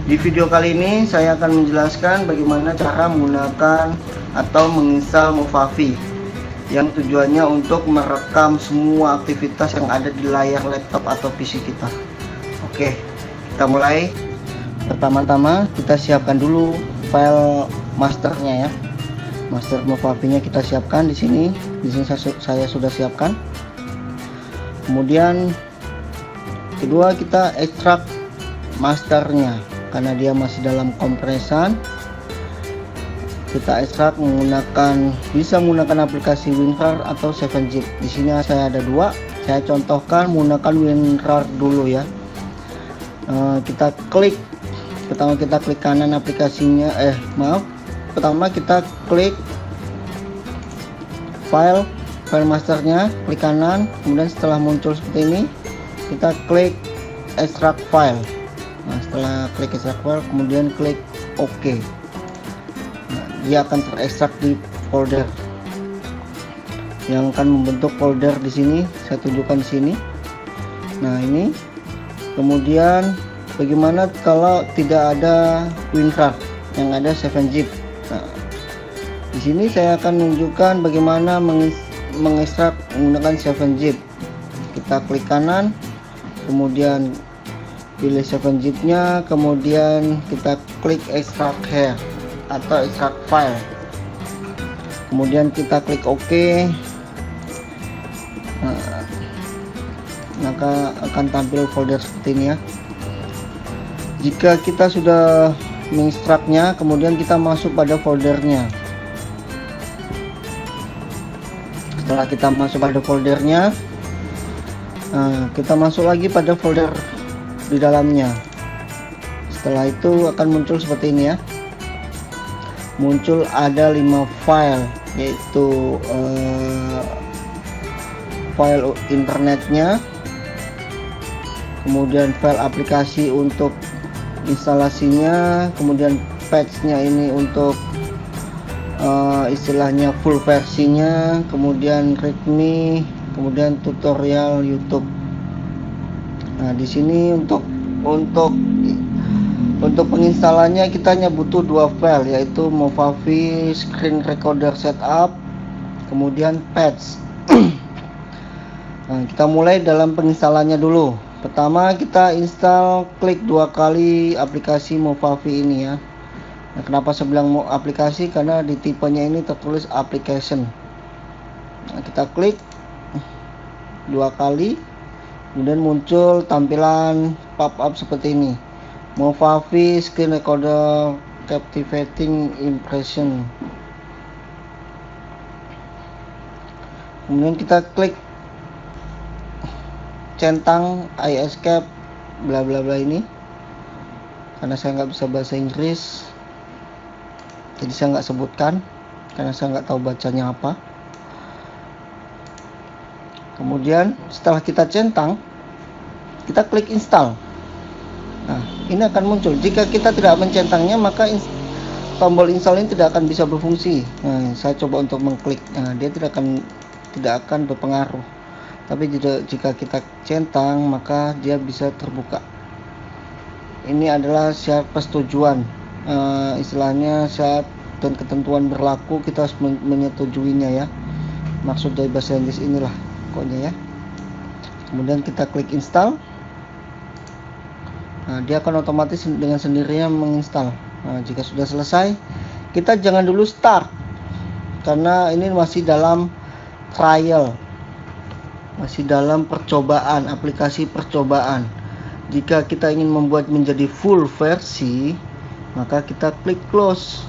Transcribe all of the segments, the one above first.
Di video kali ini saya akan menjelaskan bagaimana cara menggunakan atau menginstal Movavi yang tujuannya untuk merekam semua aktivitas yang ada di layar laptop atau PC kita. Oke, kita mulai. Pertama-tama kita siapkan dulu file masternya ya. Master Movavi-nya kita siapkan di sini. Di sini saya sudah siapkan. Kemudian kedua kita ekstrak masternya karena dia masih dalam kompresan. Kita ekstrak bisa menggunakan aplikasi WinRAR atau 7zip. Di sini saya ada dua. Saya contohkan menggunakan WinRAR dulu ya. Kita klik, pertama kita klik kanan aplikasinya. Pertama kita klik file masternya, klik kanan. Kemudian setelah muncul seperti ini, kita klik extract file. Nah, setelah klik extract file, kemudian klik OK. Nah, dia akan terekstrak di folder yang akan membentuk folder di sini. Saya tunjukkan di sini. Nah, ini. Kemudian bagaimana kalau tidak ada WinRAR, yang ada 7zip. Nah, di sini saya akan menunjukkan bagaimana mengekstrak menggunakan 7zip. Kita klik kanan, kemudian pilih 7zip-nya, kemudian kita klik extract here atau extract file, kemudian kita klik OK. Maka akan tampil folder seperti ini ya. Jika kita sudah mengekstraknya, kemudian kita masuk pada foldernya. Setelah kita masuk pada foldernya, kita masuk lagi pada folder di dalamnya. Setelah itu akan muncul seperti ini ya. Muncul ada 5 file, yaitu file internetnya, kemudian file aplikasi untuk instalasinya, kemudian patch-nya ini untuk istilahnya full versinya, kemudian readme, kemudian tutorial YouTube. Nah, di sini untuk penginstalannya kita hanya butuh 2 file, yaitu Movavi Screen Recorder Setup, kemudian patch. Nah, kita mulai dalam penginstalannya dulu. Pertama kita install, klik 2 kali aplikasi Movavi ini ya. Nah, kenapa saya bilang aplikasi? Karena di tipenya ini tertulis application. Nah, kita klik 2 kali, kemudian muncul tampilan pop-up seperti ini. Movavi Screen Recorder Captivating Impression. Kemudian kita klik centang I escape bla bla bla ini. Karena saya nggak bisa bahasa Inggris, jadi saya nggak sebutkan karena saya nggak tahu bacanya apa. Kemudian setelah kita centang, kita klik install. Nah, ini akan muncul. Jika kita tidak mencentangnya, maka tombol install ini tidak akan bisa berfungsi. Nah, saya coba untuk mengklik. Nah, dia tidak akan berpengaruh. Tapi jika kita centang, maka dia bisa terbuka. Ini adalah syarat persetujuan. Istilahnya syarat dan ketentuan berlaku, kita harus menyetujuinya ya. Maksud dari bahasa Inggris inilah pokoknya ya. Kemudian kita klik install. Nah, dia akan otomatis dengan sendirinya menginstal. Nah, jika sudah selesai, kita jangan dulu start karena ini masih dalam trial, masih dalam percobaan, aplikasi percobaan. Jika kita ingin membuat menjadi full versi, maka kita klik close.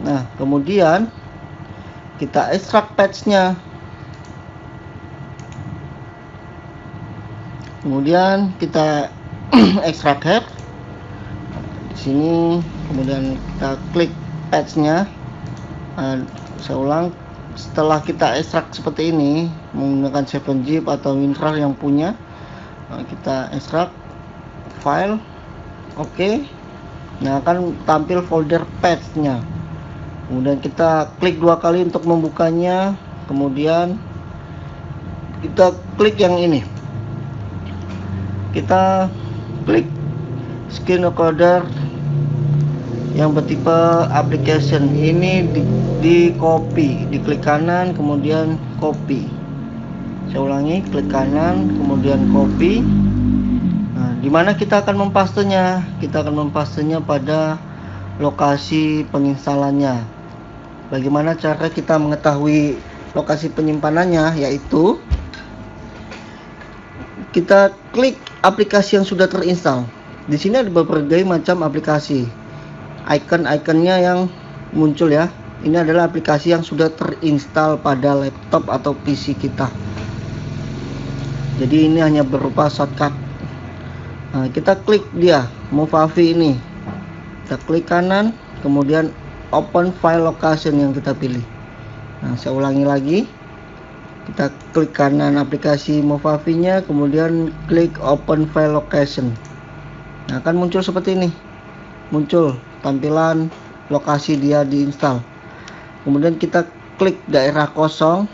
Nah, kemudian kita ekstrak patch-nya. Kemudian kita ekstrak head di sini, kemudian kita klik patch-nya. Saya ulang, setelah kita ekstrak seperti ini menggunakan 7zip atau WinRAR yang punya, kita ekstrak file, oke. Nah, akan tampil folder patch-nya. Kemudian kita klik 2 kali untuk membukanya, kemudian kita klik yang ini, kita klik screen recorder yang bertipe application ini di copy, diklik kanan kemudian copy. Saya ulangi, klik kanan kemudian copy. Nah, dimana kita akan mempastenya? Kita akan mempastenya pada lokasi penginstalannya. Bagaimana cara kita mengetahui lokasi penyimpanannya? Yaitu kita klik aplikasi yang sudah terinstall. Di sini ada berbagai macam aplikasi. Icon-iconnya yang muncul ya. Ini adalah aplikasi yang sudah terinstall pada laptop atau PC kita. Jadi ini hanya berupa shortcut. Nah, kita klik dia, Movavi ini. Kita klik kanan, kemudian open file location yang kita pilih. Nah, saya ulangi lagi. Kita klik kanan aplikasi Movavi-nya, kemudian klik open file location. Nah, akan muncul seperti ini. Muncul tampilan lokasi dia diinstal. Kemudian kita klik daerah kosong.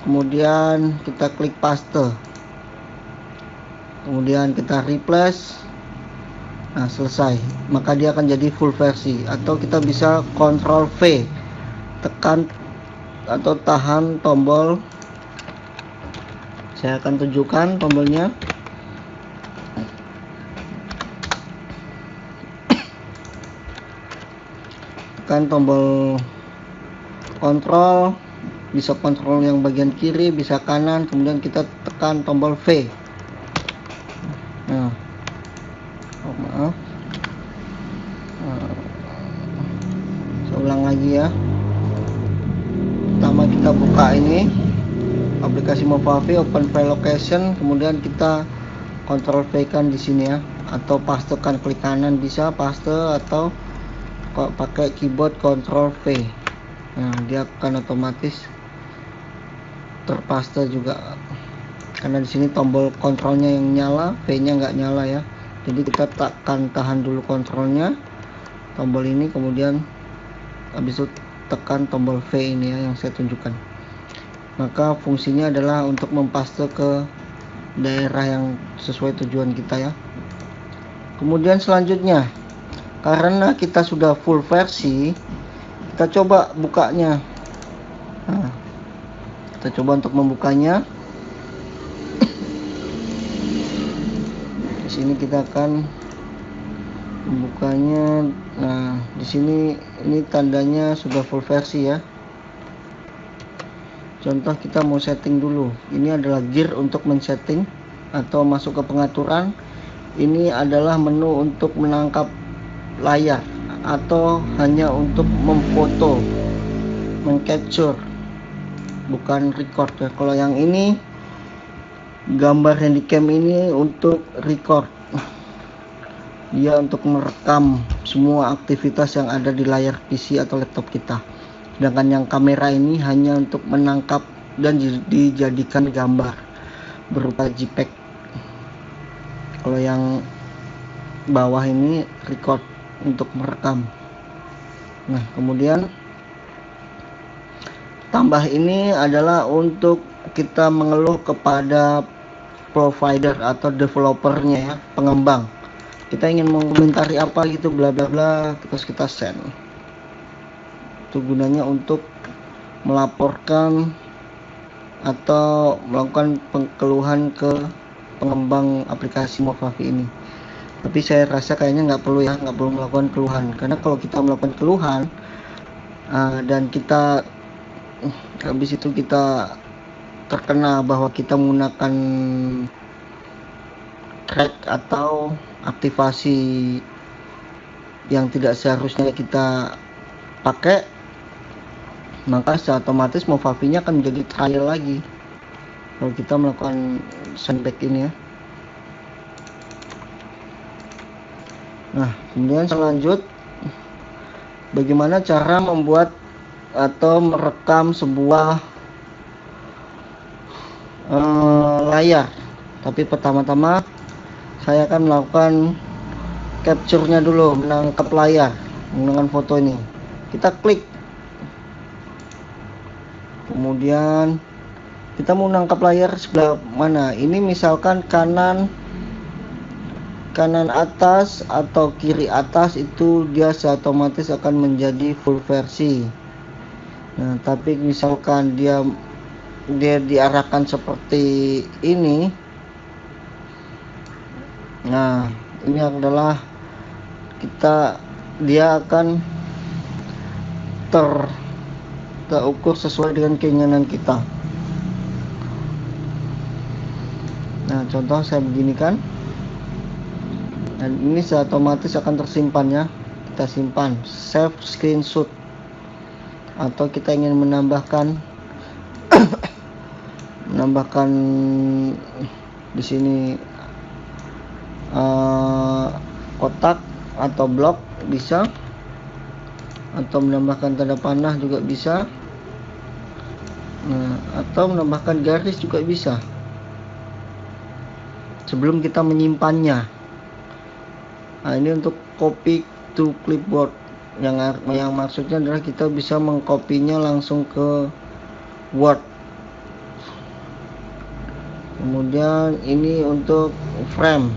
Kemudian kita klik paste. Kemudian kita replace. Nah, selesai. Maka dia akan jadi full versi. Atau kita bisa Ctrl V. Tekan atau tahan tombol. Saya akan tunjukkan tombolnya. Tekan tombol kontrol, bisa kontrol yang bagian kiri, bisa kanan, kemudian kita tekan tombol V. Nah, maaf, saya ulang lagi ya. Pertama kita buka ini aplikasi Movavi, open file location, kemudian kita Ctrl V kan di sini ya, atau pastekan, klik kanan bisa paste, atau kalau pakai keyboard Ctrl V. Nah, dia akan otomatis terpaste juga. Karena di sini tombol kontrolnya yang nyala, V-nya nggak nyala ya. Jadi kita tahan dulu kontrolnya, tombol ini, kemudian habis itu tekan tombol V ini ya yang saya tunjukkan. Maka fungsinya adalah untuk mempaste ke daerah yang sesuai tujuan kita ya. Kemudian selanjutnya, karena kita sudah full versi, kita coba bukanya. Nah, kita coba untuk membukanya. Di sini kita akan membukanya. Nah, di sini ini tandanya sudah full versi ya. Contoh kita mau setting dulu. Ini adalah gear untuk men-setting atau masuk ke pengaturan. Ini adalah menu untuk menangkap layar atau hanya untuk memfoto, mengcapture, bukan record ya. Kalau yang ini gambar handycam ini untuk record, dia untuk merekam semua aktivitas yang ada di layar PC atau laptop kita. Sedangkan yang kamera ini hanya untuk menangkap dan dijadikan gambar berupa JPEG. Kalau yang bawah ini record, untuk merekam. Nah, kemudian tambah ini adalah untuk kita mengeluh kepada provider atau developernya ya, pengembang. Kita ingin mengomentari apa gitu, bla bla bla, terus kita send. Itu gunanya untuk melaporkan atau melakukan keluhan ke pengembang aplikasi Movavi ini. Tapi saya rasa kayaknya nggak perlu ya, nggak perlu melakukan keluhan. Karena kalau kita melakukan keluhan dan kita habis itu kita terkena bahwa kita menggunakan crack atau aktivasi yang tidak seharusnya kita pakai, maka secara otomatis Movavi-nya akan menjadi trial lagi kalau kita melakukan sandback ini ya. Nah, kemudian selanjut, bagaimana cara membuat atau merekam sebuah layar. Tapi pertama-tama saya akan melakukan capture-nya dulu, menangkap layar menggunakan foto ini. Kita klik, kemudian kita mau menangkap layar sebelah mana. Ini misalkan kanan kanan atas atau kiri atas itu dia otomatis akan menjadi full versi. Nah, tapi misalkan dia diarahkan seperti ini, nah ini adalah dia akan terukur sesuai dengan keinginan kita. Nah, contoh saya begini kan, dan ini otomatis akan tersimpan ya. Kita simpan, save screenshot, atau kita ingin menambahkan di sini kotak atau blok bisa, atau menambahkan tanda panah juga bisa, atau menambahkan garis juga bisa sebelum kita menyimpannya. Nah, ini untuk copy to clipboard, yang maksudnya adalah kita bisa mengkopinya langsung ke Word. Kemudian ini untuk frame,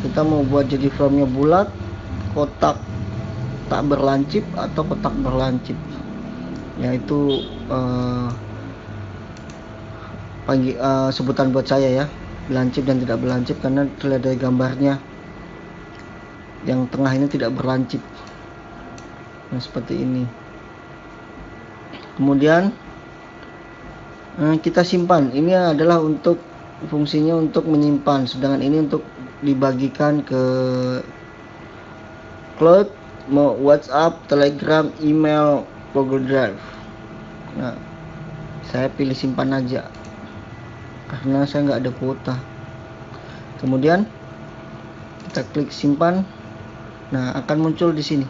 kita mau buat jadi framenya bulat, kotak tak berlancip atau kotak berlancip, yaitu sebutan buat saya ya, berlancip dan tidak berlancip, karena terlihat dari gambarnya yang tengah ini tidak berlancip. Nah, seperti ini. Kemudian kita simpan. Ini adalah untuk fungsinya untuk menyimpan, sedangkan ini untuk dibagikan ke cloud, mau WhatsApp, Telegram, email, Google Drive. Nah, saya pilih simpan aja karena saya nggak ada kuota. Kemudian kita klik simpan. Nah, akan muncul di sini.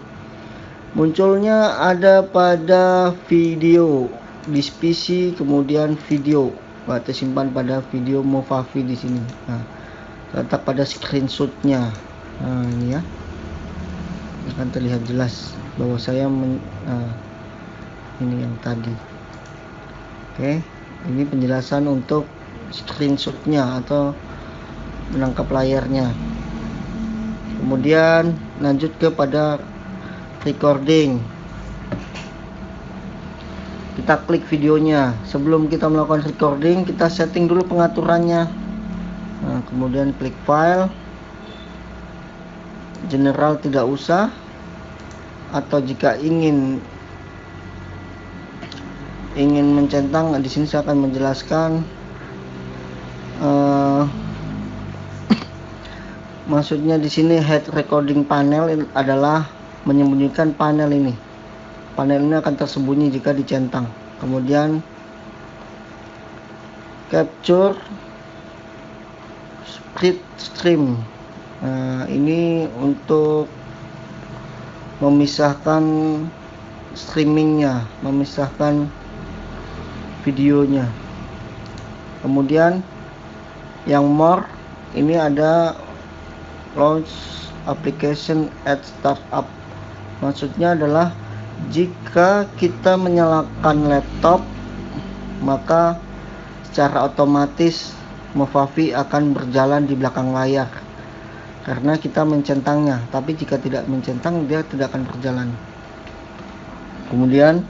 Munculnya ada pada video di PC, kemudian video. Kita simpan pada video Movavi di sini. Nah, letak pada screenshotnya. Nah, ini ya, akan terlihat jelas bahwa saya ini yang tadi. Oke, ini penjelasan untuk screenshotnya atau menangkap layarnya. Kemudian lanjut kepada recording. Kita klik videonya. Sebelum kita melakukan recording, kita setting dulu pengaturannya. Nah, kemudian klik file, general tidak usah, atau jika ingin mencentang, di sini saya akan menjelaskan. Maksudnya di sini head recording panel adalah menyembunyikan panel ini. Panel ini akan tersembunyi jika dicentang. Kemudian capture split stream. Nah, ini untuk memisahkan streamingnya, memisahkan videonya. Kemudian yang more, ini ada launch application at startup. Maksudnya adalah jika kita menyalakan laptop, maka secara otomatis Movavi akan berjalan di belakang layar karena kita mencentangnya. Tapi jika tidak mencentang, dia tidak akan berjalan. Kemudian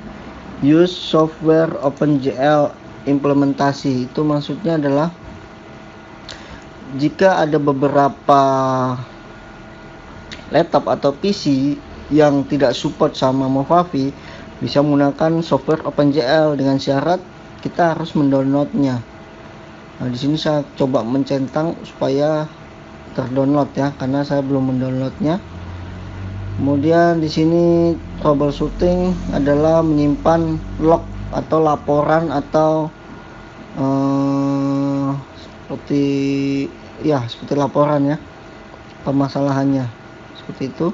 use software OpenGL implementasi, itu maksudnya adalah jika ada beberapa laptop atau PC yang tidak support sama Movavi, bisa menggunakan software OpenGL dengan syarat kita harus mendownloadnya. Nah, di sini saya coba mencentang supaya terdownload ya, karena saya belum mendownloadnya. Kemudian di sini troubleshooting adalah menyimpan log atau laporan atau seperti laporan ya, permasalahannya seperti itu.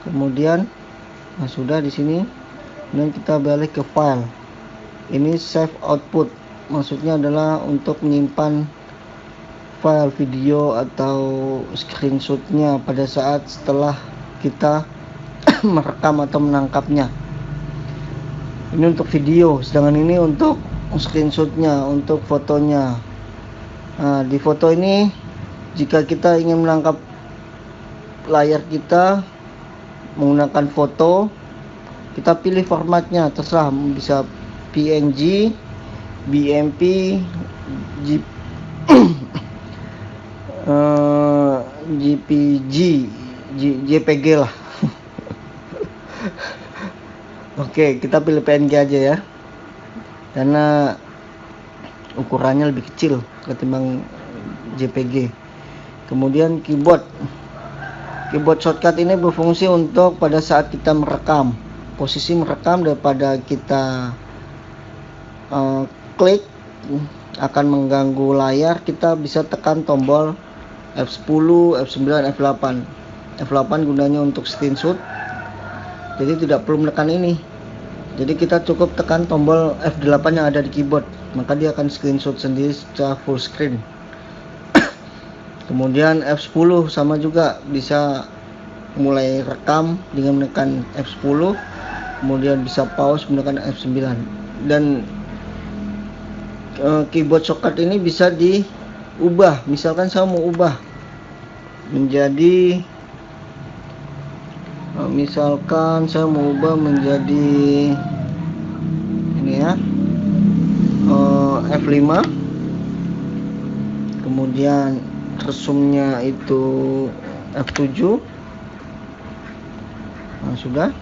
Kemudian sudah di sini. Kemudian kita balik ke file. Ini save output, maksudnya adalah untuk menyimpan file video atau screenshotnya pada saat setelah kita merekam atau menangkapnya. Ini untuk video, sedangkan ini untuk screenshotnya, untuk fotonya. Nah, di foto ini jika kita ingin menangkap layar kita menggunakan foto. Kita pilih formatnya, terserah, bisa PNG, BMP, JPG, JPG lah. Oke, kita pilih PNG aja ya, karena ukurannya lebih kecil ketimbang JPG. Kemudian keyboard shortcut ini berfungsi untuk pada saat kita merekam, posisi merekam daripada kita klik akan mengganggu layar, kita bisa tekan tombol F10, F9, F8. F8 gunanya untuk screenshot, jadi tidak perlu menekan ini. Jadi kita cukup tekan tombol F8 yang ada di keyboard, maka dia akan screenshot sendiri secara full screen. Kemudian F10 sama juga, bisa mulai rekam dengan menekan F10, kemudian bisa pause menekan F9. Dan keyboard shortcut ini bisa diubah. Misalkan saya mau ubah menjadi ini ya, F5, kemudian resumnya itu F7. Nah, sudah.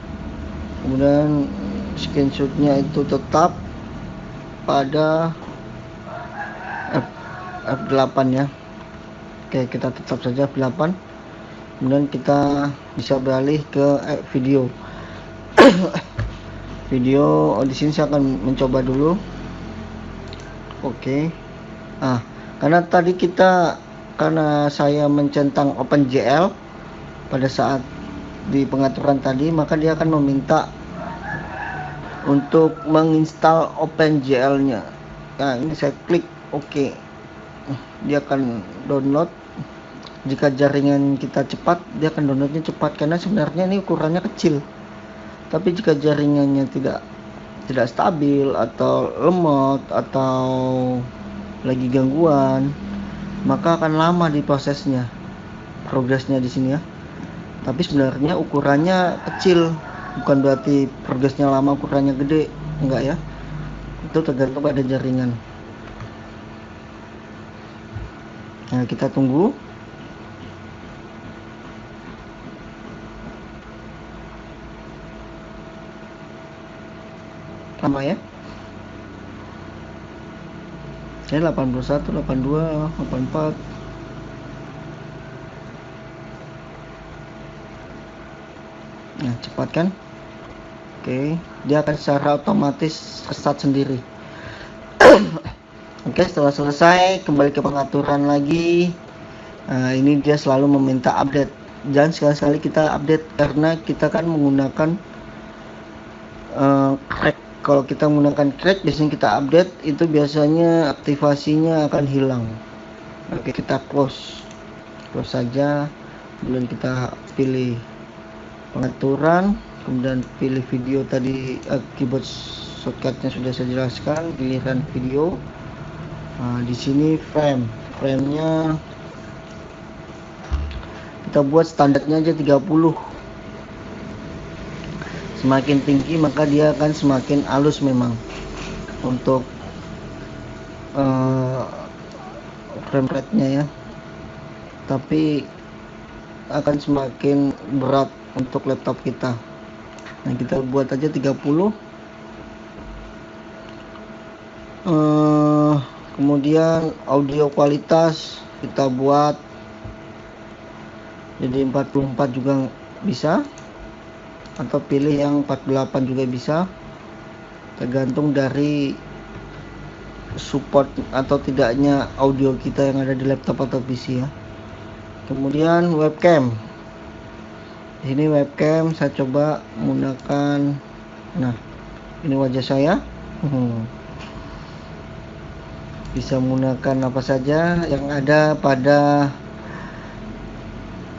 Kemudian screenshotnya itu tetap pada F8 ya. Oke, kita tetap saja F8. Kemudian kita bisa beralih ke video. Video di sini saya akan mencoba dulu. Oke. Karena saya mencentang OpenGL pada saat di pengaturan tadi, maka dia akan meminta untuk menginstal OpenGL-nya. Nah, ini saya klik OK. Dia akan download. Jika jaringan kita cepat, dia akan downloadnya cepat, karena sebenarnya ini ukurannya kecil. Tapi jika jaringannya tidak stabil atau lemot atau lagi gangguan, maka akan lama di prosesnya, progresnya di sini ya. Tapi sebenarnya ukurannya kecil, bukan berarti progresnya lama, ukurannya gede, enggak ya. Itu tergantung pada jaringan. Nah, kita tunggu. Lama ya. Ini 81, 82, 84. Nah, cepat kan? Oke, dia akan secara otomatis restart sendiri. Oke, setelah selesai, kembali ke pengaturan lagi. Ini dia selalu meminta update. Jangan sekali-sekali kita update, karena kita kan menggunakan crack. Kalau kita menggunakan crack, biasanya kita update, itu biasanya aktivasinya akan hilang. Oke, kita close saja. Kemudian kita pilih pengaturan, kemudian pilih video tadi. Keyboard shortcutnya sudah saya jelaskan, giliran video. Di sini frame-nya kita buat standarnya aja 30. Semakin tinggi maka dia akan semakin halus memang untuk frame rate-nya ya, tapi akan semakin berat untuk laptop kita. Nah, kita buat aja 30. Kemudian audio kualitas kita buat jadi 44 juga bisa, atau pilih yang 48 juga bisa, tergantung dari support atau tidaknya audio kita yang ada di laptop atau PC ya. Kemudian webcam. Ini webcam saya coba menggunakan, nah ini wajah saya. Bisa menggunakan apa saja yang ada pada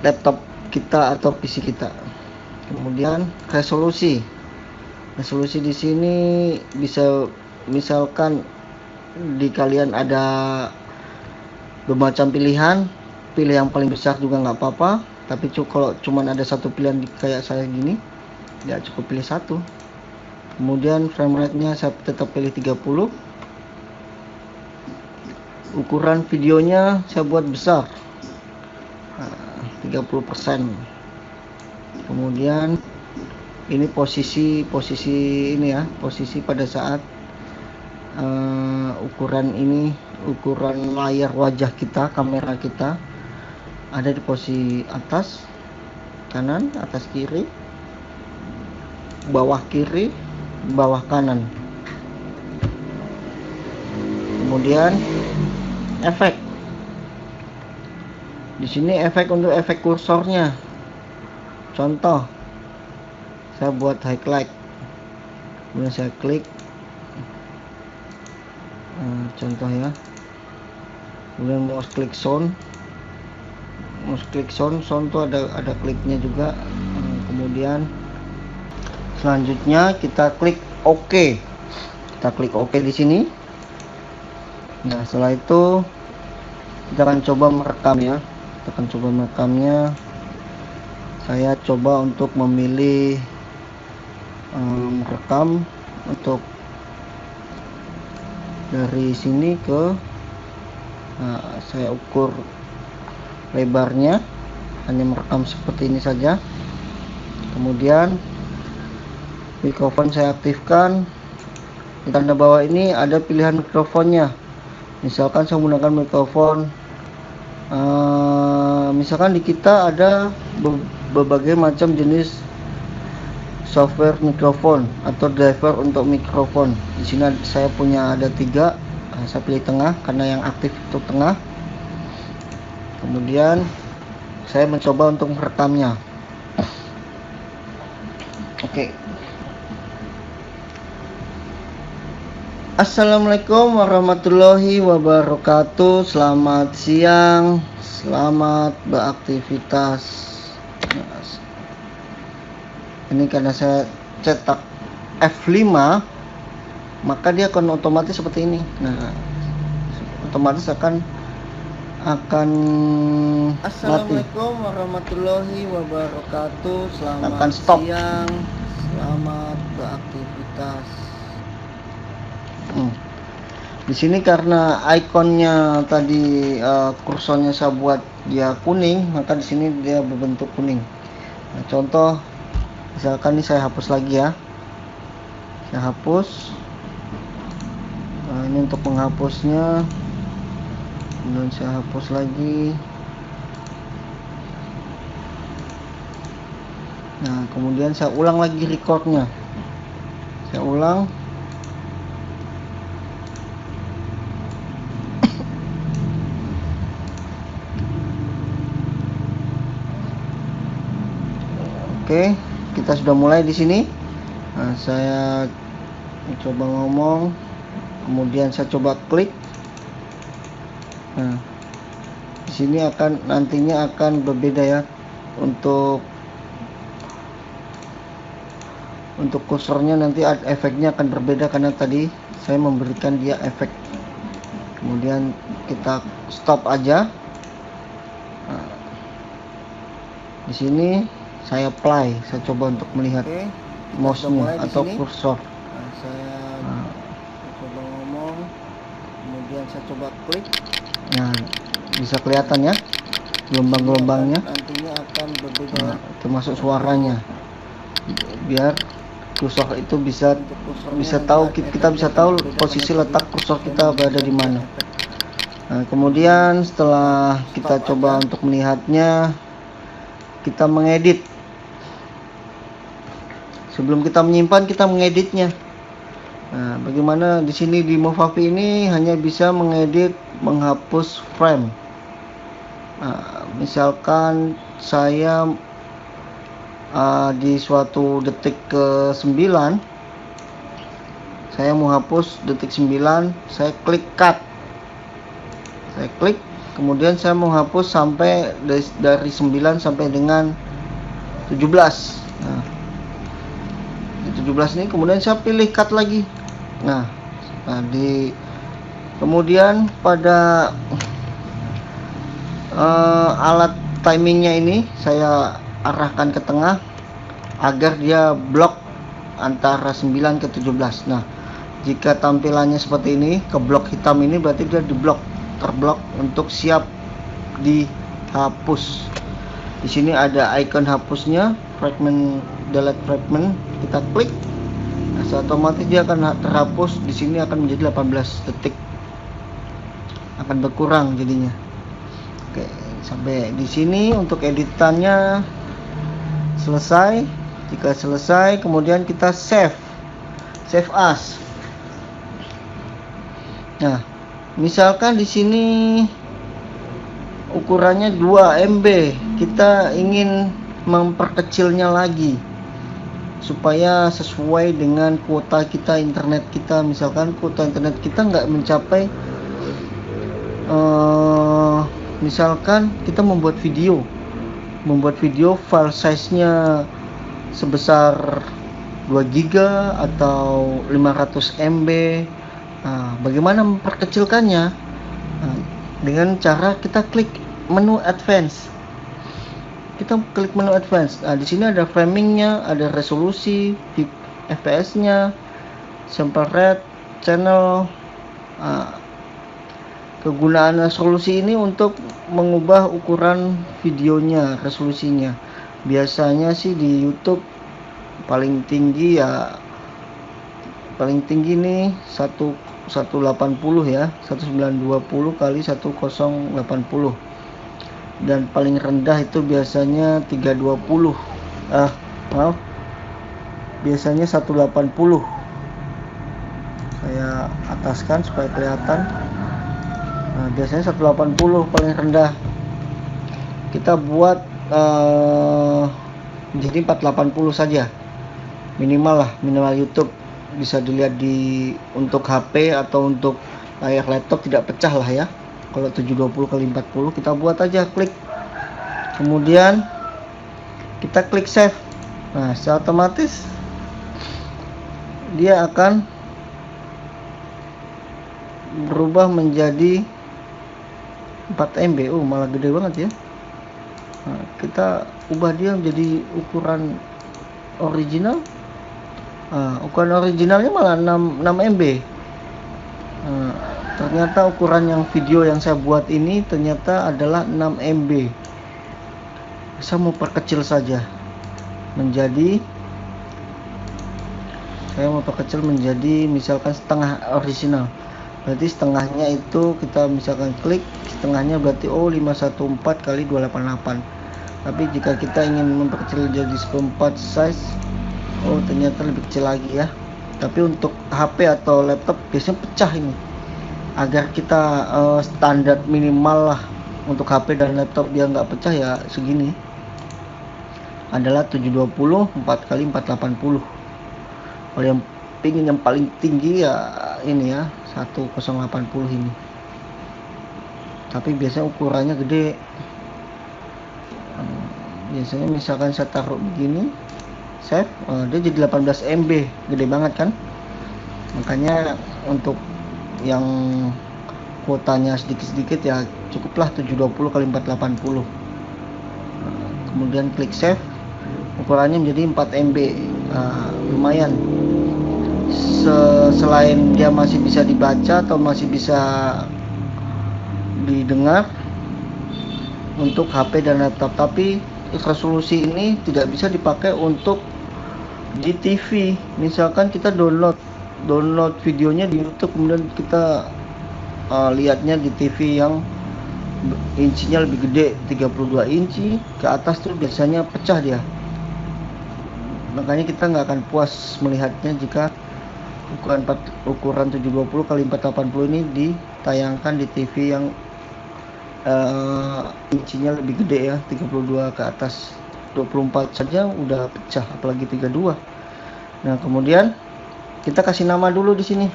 laptop kita atau PC kita. Kemudian resolusi di sini bisa, misalkan di kalian ada bermacam pilihan, pilih yang paling besar juga nggak apa-apa. Tapi kalau cuman ada satu pilihan kayak saya gini, ya cukup pilih satu. Kemudian frame rate nya saya tetap pilih 30. Ukuran videonya saya buat besar, 30%. Kemudian ini posisi ini ya, posisi pada saat ukuran layar wajah kita, kamera kita ada di posisi atas, kanan, atas kiri, bawah kiri, bawah kanan. Kemudian efek. Di sini efek untuk efek kursornya. Contoh, saya buat highlight. Kemudian saya klik. Contoh ya. Kemudian mouse klik sound. Sound tuh ada kliknya juga. Kemudian selanjutnya kita klik OK. Kita klik OK di sini. Nah, setelah itu kita akan coba merekam ya. Kita akan coba merekamnya. Saya coba untuk memilih merekam untuk dari sini ke saya ukur lebarnya, hanya merekam seperti ini saja. Kemudian mikrofon saya aktifkan. Di tanda bawah ini ada pilihan mikrofonnya. Misalkan saya menggunakan mikrofon, misalkan di kita ada berbagai macam jenis software mikrofon atau driver untuk mikrofon. Di sini saya punya ada 3. Saya pilih tengah karena yang aktif itu tengah. Kemudian saya mencoba untuk merekamnya. Oke. Assalamualaikum warahmatullahi wabarakatuh. Selamat siang, selamat beraktivitas. Ini karena saya cetak F5, maka dia akan otomatis seperti ini. Nah, otomatis akan Assalamualaikum warahmatullahi wabarakatuh. Selamat akan stop. siang, selamat beraktivitas. Di sini karena ikonnya tadi kursornya saya buat dia kuning, maka di sini dia berbentuk kuning. Nah, contoh misalkan ini saya hapus lagi ya. Saya hapus. Nah, ini untuk menghapusnya. Kemudian saya hapus lagi. Nah, kemudian saya ulang lagi recordnya. Saya ulang. Oke, kita sudah mulai di sini. Nah, saya coba ngomong, kemudian saya coba klik. Nah, di sini nantinya akan berbeda ya untuk kursornya, nanti efeknya akan berbeda karena tadi saya memberikan dia efek. Kemudian kita stop aja. Nah, di sini saya play, saya coba untuk melihat mouse-nya atau kursor. Nah, saya coba ngomong, kemudian saya coba klik. Nah, bisa kelihatan ya gelombang-gelombangnya. Nantinya akan berbeda. Nah, termasuk suaranya. Biar kursor itu bisa tahu, kita bisa tahu posisi letak kursor kita berada di mana. Nah, kemudian setelah kita coba untuk melihatnya, kita mengedit. Sebelum kita menyimpan, kita mengeditnya. Nah, bagaimana di sini di Movavi ini hanya bisa mengedit, menghapus frame. Nah, misalkan saya di suatu detik ke-9 saya mau hapus detik 9, saya klik cut. Saya klik, kemudian saya mau hapus sampai dari 9 sampai dengan 17. Nah, di 17 ini kemudian saya pilih cut lagi. Nah, kemudian pada alat timingnya ini saya arahkan ke tengah agar dia blok antara 9 ke 17. Nah, jika tampilannya seperti ini, ke blok hitam ini berarti dia terblok untuk siap dihapus. Di sini ada icon hapusnya, fragment, delete fragment, kita klik. Nah, otomatis dia akan terhapus. Di sini akan menjadi 18 detik. Akan berkurang jadinya. Oke, sampai di sini untuk editannya selesai. Jika selesai, kemudian kita save as. Nah, misalkan di sini ukurannya 2 MB, kita ingin memperkecilnya lagi supaya sesuai dengan kuota kita internet kita. Misalkan kuota internet kita nggak mencapai, misalkan kita membuat video file size-nya sebesar 2 GB atau 500 MB. Nah, bagaimana memperkecilkannya? Nah, dengan cara kita klik menu advance. Nah, di sini ada framingnya, ada resolusi, FPS-nya, sample rate, channel. Nah, kegunaan resolusi ini untuk mengubah ukuran videonya, resolusinya. Biasanya sih di YouTube paling tinggi nih 180 ya, 1920 kali 1080, dan paling rendah itu biasanya 320, biasanya 180. Saya ataskan supaya kelihatan. Nah, biasanya 180 paling rendah. Kita buat jadi 480 saja minimal YouTube. Bisa dilihat untuk HP atau untuk layar laptop tidak pecah lah ya. Kalau 720 kali 40 kita buat aja, klik, kemudian kita klik save. Nah, secara otomatis dia akan berubah menjadi 4 MB. Malah gede banget ya. Nah, kita ubah dia menjadi ukuran original. Ukuran originalnya malah 6 MB. Ternyata ukuran yang video yang saya buat ini ternyata adalah 6 MB. Saya mau perkecil saja menjadi, misalkan setengah original. Berarti setengahnya itu kita misalkan klik setengahnya, berarti 514 kali 288. Tapi jika kita ingin memperkecil jadi 1/4 size, ternyata lebih kecil lagi ya. Tapi untuk HP atau laptop biasanya pecah ini. Agar kita standar minimal lah untuk HP dan laptop dia nggak pecah ya, segini adalah 720 4 kali 480. Kalau yang pingin yang paling tinggi ya ini ya, 1080 ini. Tapi biasanya ukurannya gede. Biasanya misalkan saya taruh begini, save, dia jadi 18 MB, gede banget kan. Makanya untuk yang kuotanya sedikit-sedikit ya cukuplah 720 kali 480. Kemudian klik save, ukurannya menjadi 4 MB. Lumayan. Selain dia masih bisa dibaca atau masih bisa didengar untuk HP dan laptop, tapi resolusi ini tidak bisa dipakai untuk di TV. Misalkan kita download videonya di YouTube, kemudian kita lihatnya di TV yang insinya lebih gede, 32 inci ke atas tuh biasanya pecah dia. Makanya kita nggak akan puas melihatnya jika ukuran 720 kali 480 ini ditayangkan di TV yang insinya lebih gede ya, 32 ke atas. 24 saja udah pecah, apalagi 32. Nah, kemudian kita kasih nama dulu di sini.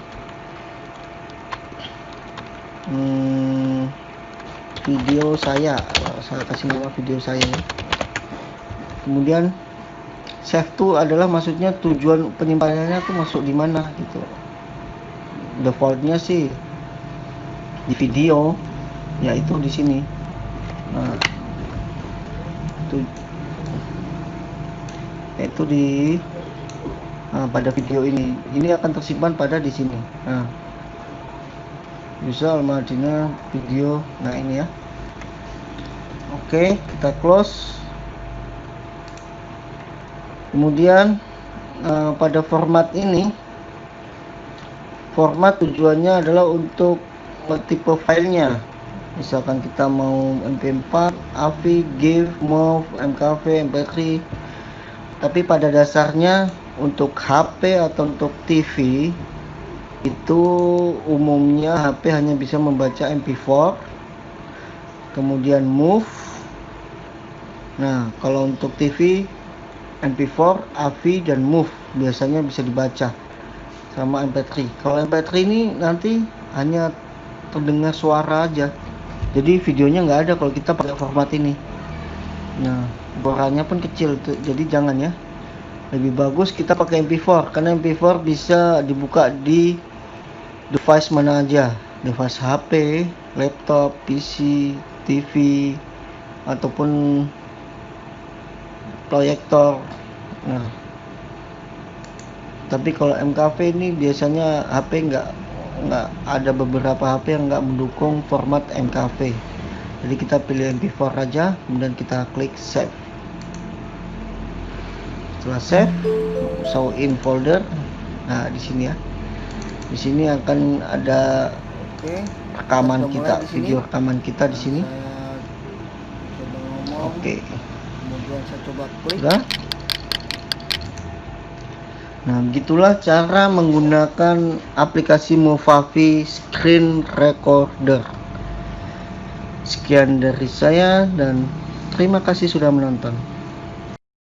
Video saya kasih nama video saya. Kemudian save tuh adalah maksudnya tujuan penyimpanannya tuh masuk di mana gitu. Defaultnya sih di video, yaitu di sini. Nah, yaitu di pada video ini akan tersimpan pada di sini. Visual Almadina video. Nah ini ya. Oke, kita close. Kemudian pada format ini, format tujuannya adalah untuk tipe filenya. Misalkan kita mau MP4, AVI, GIF, MOV, MKV, MP3. Tapi pada dasarnya untuk HP atau untuk TV itu umumnya HP hanya bisa membaca MP4, kemudian MOV. Nah, kalau untuk TV MP4, AVI dan MOV biasanya bisa dibaca sama MP3. Kalau MP3 ini nanti hanya terdengar suara aja, jadi videonya nggak ada kalau kita pakai format ini. Nah, boranya pun kecil, jadi jangan ya. Lebih bagus kita pakai MP4 karena MP4 bisa dibuka di device mana aja, device HP, laptop, PC, TV, ataupun proyektor. Nah, tapi kalau MKV ini biasanya HP nggak ada, beberapa HP yang nggak mendukung format MKV. Jadi kita pilih MP4 aja, kemudian kita klik save. Setelah save, show in folder. Nah, di sini ya. Di sini akan ada rekaman kita, video rekaman kita di sini. Oke. Kemudian saya coba klik. Sudah. Nah, begitulah cara menggunakan aplikasi Movavi Screen Recorder. Sekian dari saya dan terima kasih sudah menonton.